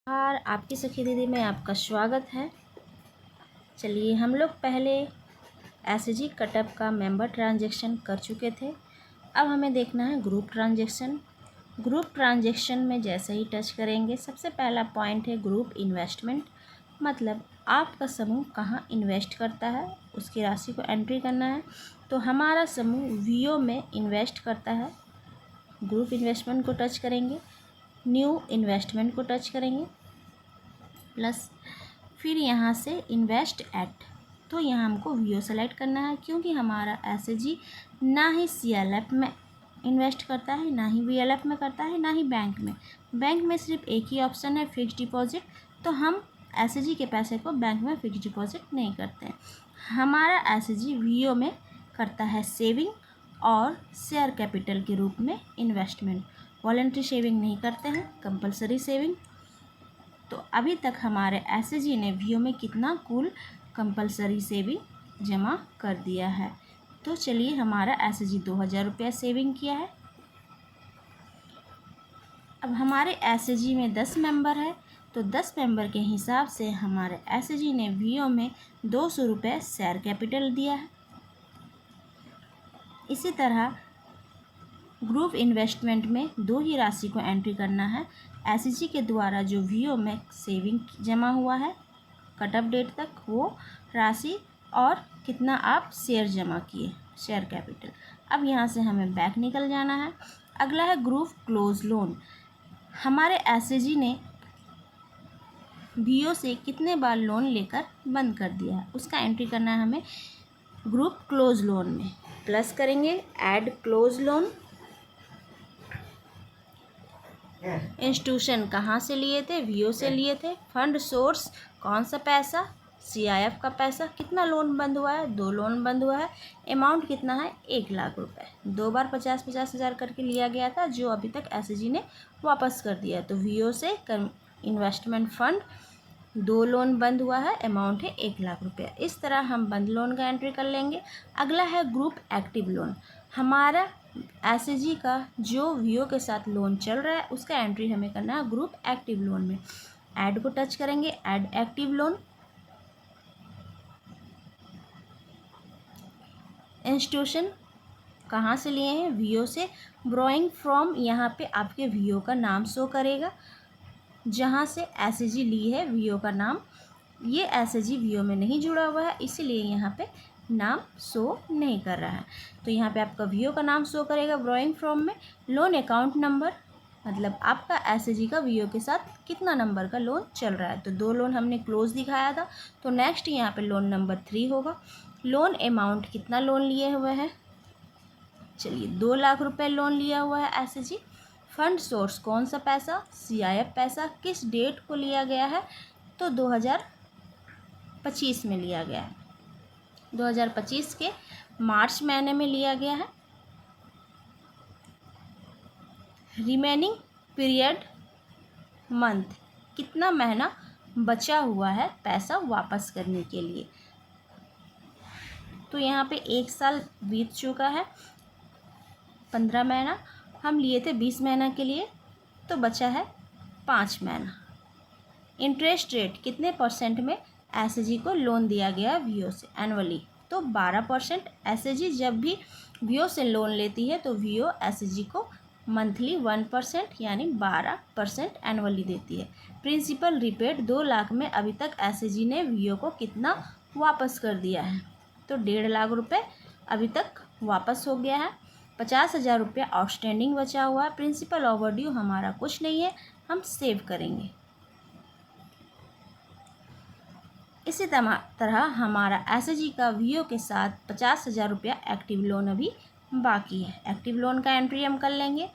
और आपकी सखी दीदी में आपका स्वागत है। चलिए, हम लोग पहले एसएजी कटअप का मेंबर ट्रांजैक्शन कर चुके थे। अब हमें देखना है ग्रुप ट्रांजैक्शन। ग्रुप ट्रांजैक्शन में जैसे ही टच करेंगे, सबसे पहला पॉइंट है ग्रुप इन्वेस्टमेंट। मतलब आपका समूह कहाँ इन्वेस्ट करता है, उसकी राशि को एंट्री करना है। तो हमारा समूह वीओ में इन्वेस्ट करता है। ग्रुप इन्वेस्टमेंट को टच करेंगे, न्यू इन्वेस्टमेंट को टच करेंगे, प्लस फिर यहाँ से इन्वेस्ट एट। तो यहाँ हमको वीओ सेलेक्ट करना है, क्योंकि हमारा एसएजी ना ही सीएलएफ में इन्वेस्ट करता है, ना ही वीएलएफ में करता है, ना ही बैंक में। बैंक में सिर्फ एक ही ऑप्शन है फिक्स डिपॉजिट। तो हम एसएजी के पैसे को बैंक में फिक्स डिपॉजिट नहीं करते हैं। हमारा एसएजी वीओ में करता है सेविंग और शेयर कैपिटल के रूप में इन्वेस्टमेंट। वॉलंटरी सेविंग नहीं करते हैं, कंपलसरी सेविंग। तो अभी तक हमारे एसएजी ने वीओ में कितना कुल कंपलसरी सेविंग जमा कर दिया है। तो चलिए, हमारा एसएजी 2000 रुपया सेविंग किया है। अब हमारे एसएजी में 10 मेंबर है, तो 10 मेंबर के हिसाब से हमारे एसएजी ने वीओ में 200 रुपये शेयर कैपिटल दिया है। इसी तरह ग्रुप इन्वेस्टमेंट में दो ही राशि को एंट्री करना है। एसएजी के द्वारा जो वीओ में सेविंग जमा हुआ है कट ऑफ डेट तक, वो राशि और कितना आप शेयर जमा किए, शेयर कैपिटल। अब यहाँ से हमें बैक निकल जाना है। अगला है ग्रुप क्लोज लोन। हमारे एसएजी ने वीओ से कितने बार लोन लेकर बंद कर दिया है, उसका एंट्री करना है हमें ग्रुप क्लोज लोन में। प्लस करेंगे ऐड क्लोज लोन। इंस्टीट्यूशन कहाँ से लिए थे, वीओ से लिए थे। फंड सोर्स कौन सा पैसा, सीआईएफ का पैसा। कितना लोन बंद हुआ है, 2 लोन बंद हुआ है। अमाउंट कितना है, 1 लाख रुपए। 2 बार 50-50 हज़ार करके लिया गया था, जो अभी तक एसएजी ने वापस कर दिया है। तो वीओ से इन्वेस्टमेंट फंड 2 लोन बंद हुआ है, अमाउंट है 1 लाख रुपया। इस तरह हम बंद लोन का एंट्री कर लेंगे। अगला है ग्रुप एक्टिव लोन। हमारा एसएजी का जो वीओ के साथ लोन चल रहा है, उसका एंट्री हमें करना है ग्रुप एक्टिव लोन में। ऐड को टच करेंगे, ऐड एक्टिव लोन। इंस्टीट्यूशन कहाँ से लिए हैं, वीओ से। ब्रोइंग फ्रॉम, यहाँ पे आपके वीओ का नाम शो करेगा, जहाँ से एसएजी ली है वीओ का नाम। ये एसएजी वीओ में नहीं जुड़ा हुआ है, इसीलिए यहाँ पे नाम शो नहीं कर रहा है। तो यहाँ पे आपका वीओ का नाम शो करेगा ब्रोइंग फ्रॉम में। लोन अकाउंट नंबर, मतलब आपका एसएजी का वीओ के साथ कितना नंबर का लोन चल रहा है। तो 2 लोन हमने क्लोज दिखाया था, तो नेक्स्ट यहाँ पे लोन नंबर 3 होगा। लोन अमाउंट कितना लोन लिए हुए हैं, चलिए 2 लाख रुपए लोन लिया हुआ है एसएजी। फंड सोर्स कौन सा पैसा, सीआईएफ पैसा। किस डेट को लिया गया है, तो 2025 में लिया गया है। 2025 के मार्च महीने में लिया गया है। रिमेनिंग पीरियड मंथ, कितना महीना बचा हुआ है पैसा वापस करने के लिए। तो यहाँ पे 1 साल बीत चुका है, 15 महीना हम लिए थे 20 महीना के लिए, तो बचा है 5 महीना। इंटरेस्ट रेट कितने % में एसएजी को लोन दिया गया वीओ से एनुअली, तो 12%। एसएजी जब भी वीओ से लोन लेती है, तो वीओ एसएजी को मंथली 1% यानी 12% एनुअली देती है। प्रिंसिपल रिपेड 2 लाख में अभी तक एसएजी ने वीओ को कितना वापस कर दिया है, तो 1.5 लाख रुपए अभी तक वापस हो गया है। 50,000 रुपया आउटस्टैंडिंग बचा हुआ है। प्रिंसिपल ओवरड्यू हमारा कुछ नहीं है, हम सेव करेंगे। इसी तरह हमारा एसएजी का वीओ के साथ 50,000 रुपया एक्टिव लोन अभी बाकी है। एक्टिव लोन का एंट्री हम कर लेंगे।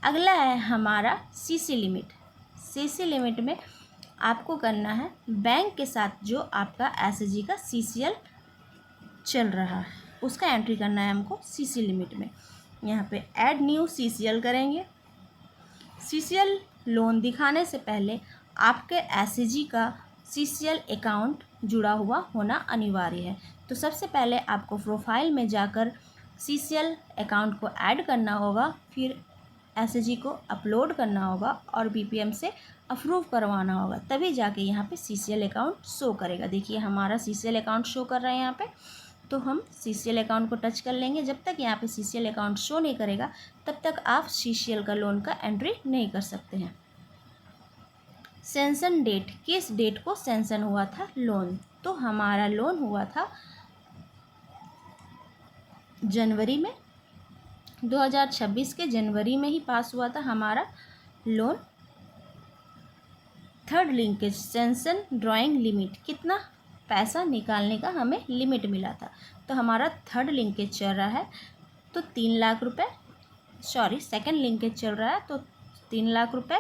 अगला है हमारा सीसी लिमिट। सीसी लिमिट में आपको करना है बैंक के साथ जो आपका एसएजी का सीसीएल चल रहा है, उसका एंट्री करना है हमको सीसी लिमिट में। यहाँ पे ऐड न्यू सीसीएल करेंगे। सीसीएल लोन दिखाने से पहले आपके एसएजी का सीसीएल अकाउंट जुड़ा हुआ होना अनिवार्य है। तो सबसे पहले आपको प्रोफाइल में जाकर सीसीएल अकाउंट को ऐड करना होगा, फिर एसएजी को अपलोड करना होगा और बीपीएम से अप्रूव करवाना होगा, तभी जाके यहाँ पे CCL अकाउंट शो करेगा। देखिए हमारा CCL अकाउंट शो कर रहा है यहाँ पे, तो हम CCL अकाउंट को टच कर लेंगे। जब तक यहाँ पे CCL अकाउंट शो नहीं करेगा तब तक आप CCL का लोन का एंट्री नहीं कर सकते हैं। सेंशन डेट, किस डेट को सेंशन हुआ था लोन? तो हमारा लोन हुआ था जनवरी में, 2026 के जनवरी में ही पास हुआ था हमारा loan. Third linkage, sanction drawing limit, कितना पैसा निकालने का हमें लिमिट मिला था, तो हमारा थर्ड लिंकेज चल रहा है तो 3 लाख रुपए, सॉरी सेकंड लिंकेज चल रहा है तो 3 लाख रुपए।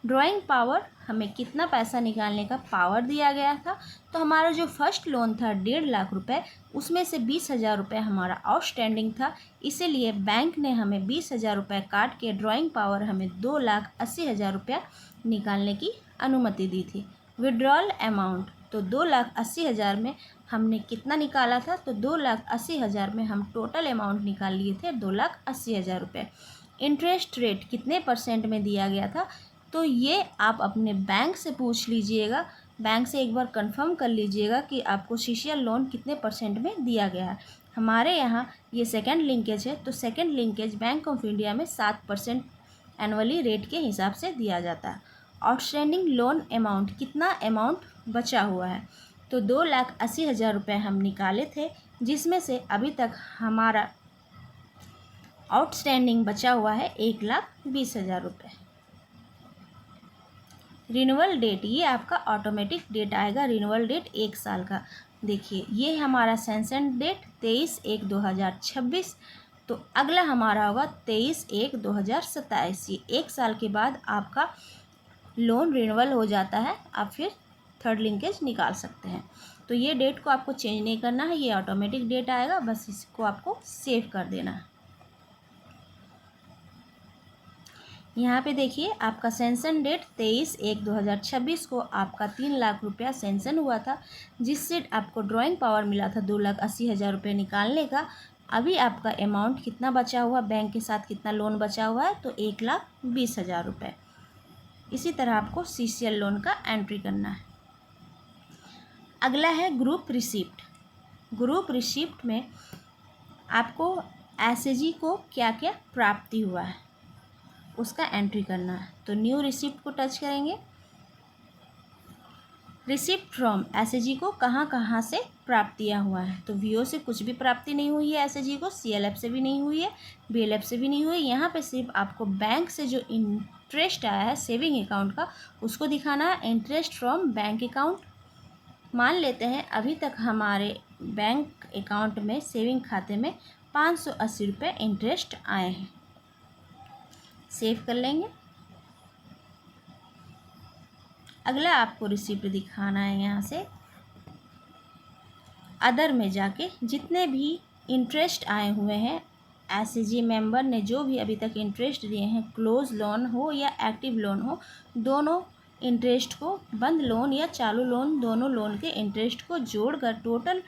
ड्राइंग पावर, हमें कितना पैसा निकालने का पावर दिया गया था, तो हमारा जो फर्स्ट लोन था 1.5 लाख रुपए, उसमें से 20,000 रुपये हमारा आउटस्टैंडिंग था, इसीलिए बैंक ने हमें 20,000 रुपये काट के ड्राइंग पावर हमें 2,80,000 रुपया निकालने की अनुमति दी थी। विड्रॉल अमाउंट, तो 2,80,000 में हमने कितना निकाला था, तो 2,80,000 में हम टोटल अमाउंट निकाल लिए थे 2,80,000 रुपये। इंटरेस्ट रेट कितने % में दिया गया था, तो ये आप अपने बैंक से पूछ लीजिएगा, बैंक से एक बार कंफर्म कर लीजिएगा कि आपको CCL लोन कितने % में दिया गया है। हमारे यहाँ ये सेकंड लिंकेज है, तो second linkage bank of India में 7% एनुअली रेट के हिसाब से दिया जाता है। आउटस्टैंडिंग लोन अमाउंट, कितना अमाउंट बचा हुआ है, तो 2,80,000 रुपये हम निकाले थे, जिसमें से अभी तक हमारा आउटस्टैंडिंग बचा हुआ है 1,20,000 रुपये। रिन्यूअल डेट, ये आपका ऑटोमेटिक डेट आएगा, रिन्यूअल डेट 1 साल का। देखिए ये हमारा सेंशन डेट 23/1/2026, तो अगला हमारा होगा 23/1/2027। ये 1 साल के बाद आपका लोन रिन्यूअल हो जाता है, आप फिर थर्ड लिंकेज निकाल सकते हैं। तो ये डेट को आपको चेंज नहीं करना है, ये ऑटोमेटिक डेट आएगा, बस इसको आपको सेव कर देना है। यहाँ पे देखिए आपका सेंशन डेट 23/1/2026 को आपका 3 लाख रुपया सेंशन हुआ था, जिससे आपको ड्राइंग पावर मिला था 2,80,000 रुपये निकालने का। अभी आपका अमाउंट कितना बचा हुआ, बैंक के साथ कितना लोन बचा हुआ है, तो 1,20,000 रुपये। इसी तरह आपको CCL लोन का एंट्री करना है। अगला है ग्रुप रिसिप्ट। ग्रुप रिसिप्ट में आपको SAG को क्या क्या प्राप्ति हुआ है उसका एंट्री करना है, तो न्यू रिसिप्ट को टच करेंगे। रिसिप्ट फ्रॉम, SAG को कहाँ कहाँ से प्राप्तियाँ हुआ है, तो VO से कुछ भी प्राप्ति नहीं हुई है SAG को, CLF से भी नहीं हुई है, BLF से भी नहीं हुई। यहाँ पे सिर्फ आपको बैंक से जो इंटरेस्ट आया है सेविंग अकाउंट का, उसको दिखाना है। इंटरेस्ट फ्रॉम बैंक अकाउंट, मान लेते हैं अभी तक हमारे बैंक अकाउंट में सेविंग खाते में 580 रुपये इंटरेस्ट आए हैं, सेव कर लेंगे। अगला आपको रिसिप्ट दिखाना है, यहाँ से अदर में जाके जितने भी इंटरेस्ट आए हुए हैं SAG मेंबर ने, जो भी अभी तक इंटरेस्ट दिए हैं, क्लोज लोन हो या एक्टिव लोन हो, दोनों इंटरेस्ट को, बंद लोन या चालू लोन, दोनों लोन के इंटरेस्ट को जोड़कर टोटल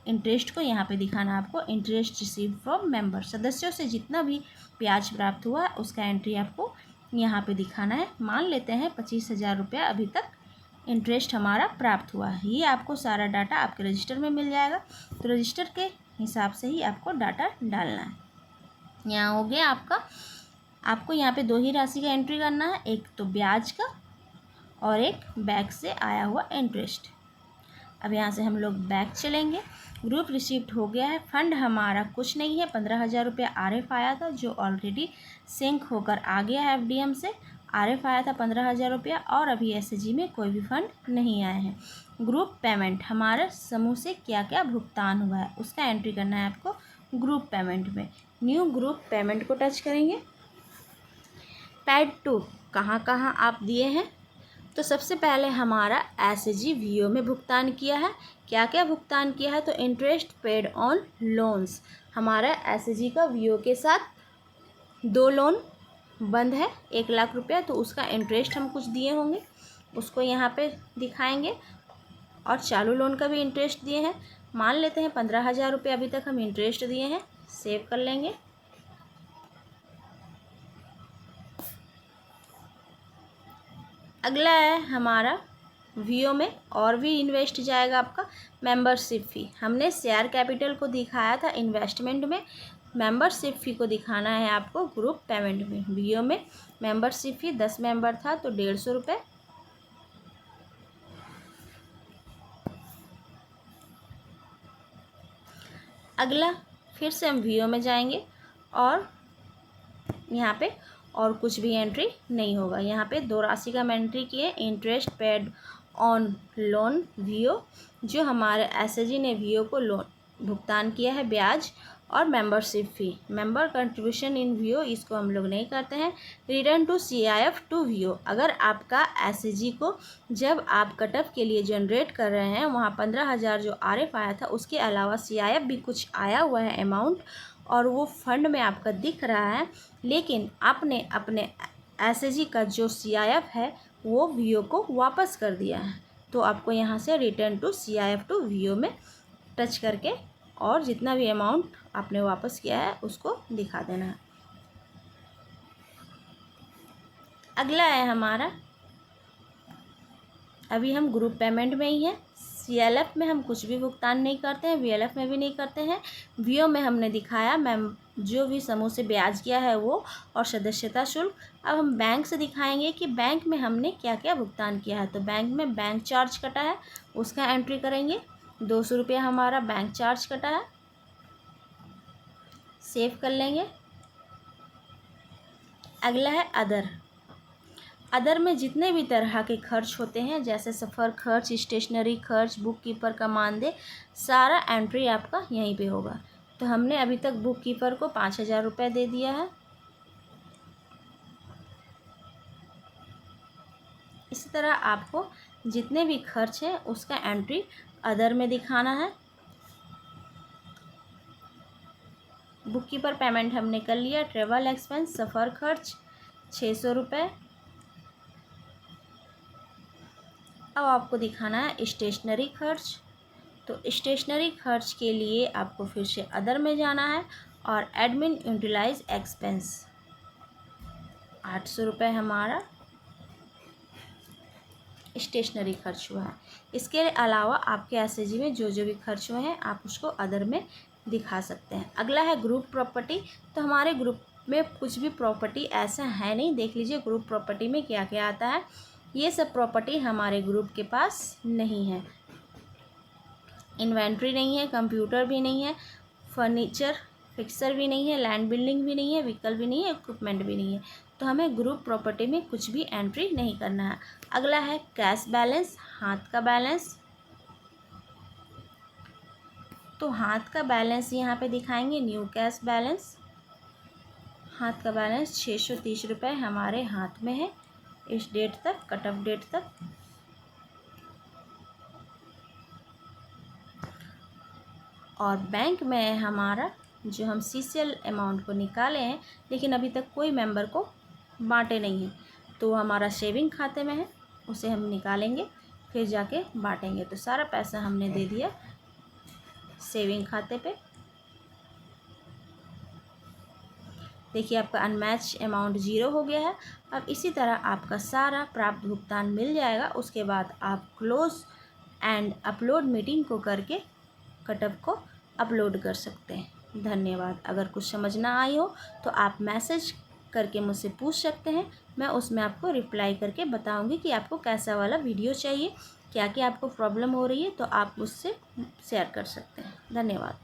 इंटरेस्ट को यहाँ पे दिखाना है आपको। इंटरेस्ट रिसीव फ्रॉम मेंबर, सदस्यों से जितना भी ब्याज प्राप्त हुआ है उसका एंट्री आपको यहाँ पे दिखाना है। मान लेते हैं 25,000 रुपया अभी तक इंटरेस्ट हमारा प्राप्त हुआ है। ये आपको सारा डाटा आपके रजिस्टर में मिल जाएगा, तो रजिस्टर के हिसाब से ही आपको डाटा डालना है। यहाँ हो गया आपका, आपको यहाँ पे 2 ही राशि का एंट्री करना है, एक तो ब्याज का और एक बैक से आया हुआ इंटरेस्ट। अब यहाँ से हम लोग बैक चलेंगे। ग्रुप रिसिप्ट हो गया है। फंड हमारा कुछ नहीं है, 15,000 रुपया RF आया था जो ऑलरेडी सिंक होकर आ गया है FDM से। RF आया था 15,000 रुपया, और अभी SAG में कोई भी फंड नहीं आए हैं। ग्रुप पेमेंट, हमारे समूह से क्या क्या भुगतान हुआ है उसका एंट्री करना है आपको ग्रुप पेमेंट में। न्यू ग्रुप पेमेंट को टच करेंगे। पैड 2 कहाँ कहाँ आप दिए हैं, तो सबसे पहले हमारा SAG VO में भुगतान किया है। क्या क्या भुगतान किया है, तो इंटरेस्ट पेड ऑन लोन्स, हमारा SAG का VO के साथ 2 लोन बंद है 1 लाख रुपया, तो उसका इंटरेस्ट हम कुछ दिए होंगे, उसको यहाँ पे दिखाएंगे। और चालू लोन का भी इंटरेस्ट दिए हैं, मान लेते हैं 15,000 रुपये अभी तक हम इंटरेस्ट दिए हैं, सेव कर लेंगे। अगला है हमारा वीओ में और भी इन्वेस्ट जाएगा आपका मेंबरशिप फ़ी। हमने शेयर कैपिटल को दिखाया था इन्वेस्टमेंट में, मेंबरशिप फ़ी को दिखाना है आपको ग्रुप पेमेंट में। वीओ में मेंबरशिप फ़ी 10 मेंबर था तो 150 रुपये। अगला फिर से हम वीओ में जाएंगे और यहाँ पे और कुछ भी एंट्री नहीं होगा। यहाँ पे दो राशि का हम एंट्री किए, interest paid on loan VO, जो हमारे एसएजी ने वीओ को लोन भुगतान किया है ब्याज, और membership fee, member contribution in VO, इसको हम लोग नहीं करते हैं। Return to CIF to VO, अगर आपका एसएजी को जब आप कटअप के लिए जनरेट कर रहे हैं वहाँ 15,000 जो आरएफ आया था उसके अलावा सीआईएफ भी कुछ आया हुआ है अमाउंट, और वो फंड में आपका दिख रहा है, लेकिन आपने अपने एसएजी का जो सीआईएफ है वो वीओ को वापस कर दिया है, तो आपको यहाँ से return to CIF to VO में टच करके और जितना भी अमाउंट आपने वापस किया है उसको दिखा देना है। अगला है हमारा, अभी हम ग्रुप पेमेंट में ही है, सीएलएफ में हम कुछ भी भुगतान नहीं करते हैं, वीएलएफ में भी नहीं करते हैं। वीओ में हमने दिखाया मैम जो भी समूह से ब्याज किया है वो और सदस्यता शुल्क। अब हम बैंक से दिखाएंगे कि बैंक में हमने क्या क्या भुगतान किया है। तो बैंक में बैंक चार्ज कटा है, उसका एंट्री करेंगे, 200 रुपया हमारा बैंक चार्ज कटा है, सेव कर लेंगे। अगला है अदर। अदर में जितने भी तरह के खर्च होते हैं जैसे सफ़र खर्च, स्टेशनरी खर्च, बुक कीपर का मानदेय, सारा एंट्री आपका यहीं पे होगा। तो हमने अभी तक बुक कीपर को 5,000 रुपये दे दिया है। इसी तरह आपको जितने भी खर्च है उसका एंट्री अदर में दिखाना है। बुक कीपर पेमेंट हमने कर लिया। ट्रेवल एक्सपेंस, सफ़र खर्च 600 रुपये। अब आपको दिखाना है स्टेशनरी खर्च। तो स्टेशनरी खर्च के लिए आपको फिर से अदर में जाना है और एडमिन यूटिलाइज एक्सपेंस 800 रुपये हमारा स्टेशनरी खर्च हुआ है। इसके अलावा आपके एसएजी में जो जो भी खर्च हुए हैं आप उसको अदर में दिखा सकते हैं। अगला है ग्रुप प्रॉपर्टी। तो हमारे ग्रुप में कुछ भी प्रॉपर्टी ऐसा है नहीं, देख लीजिए ग्रुप प्रॉपर्टी में क्या क्या आता है। ये सब प्रॉपर्टी हमारे ग्रुप के पास नहीं है। इन्वेंट्री नहीं है, कंप्यूटर भी नहीं है, फर्नीचर फिक्सर भी नहीं है, लैंड बिल्डिंग भी नहीं है, व्हीकल भी नहीं है, इक्विपमेंट भी नहीं है। तो हमें ग्रुप प्रॉपर्टी में कुछ भी एंट्री नहीं करना है। अगला है कैश बैलेंस, हाथ का बैलेंस। तो हाथ का बैलेंस यहाँ पे दिखाएंगे, न्यू कैश बैलेंस। हाथ का बैलेंस 630 रुपये हमारे हाथ में है इस डेट तक, कट ऑफ डेट तक। और बैंक में हमारा जो हम सीसीएल अमाउंट को निकाले हैं लेकिन अभी तक कोई मेंबर को बांटे नहीं हैं, तो हमारा सेविंग खाते में है, उसे हम निकालेंगे फिर जाके बांटेंगे। तो सारा पैसा हमने दे दिया सेविंग खाते पे। देखिए आपका अनमैच अमाउंट 0 हो गया है। अब इसी तरह आपका सारा प्राप्त भुगतान मिल जाएगा। उसके बाद आप क्लोज एंड अपलोड मीटिंग को करके कटअप को अपलोड कर सकते हैं। धन्यवाद। अगर कुछ समझ ना आई हो तो आप मैसेज करके मुझसे पूछ सकते हैं, मैं उसमें आपको रिप्लाई करके बताऊंगी कि आपको कैसा वाला वीडियो चाहिए, क्या क्या आपको प्रॉब्लम हो रही है, तो आप मुझसे शेयर कर सकते हैं। धन्यवाद।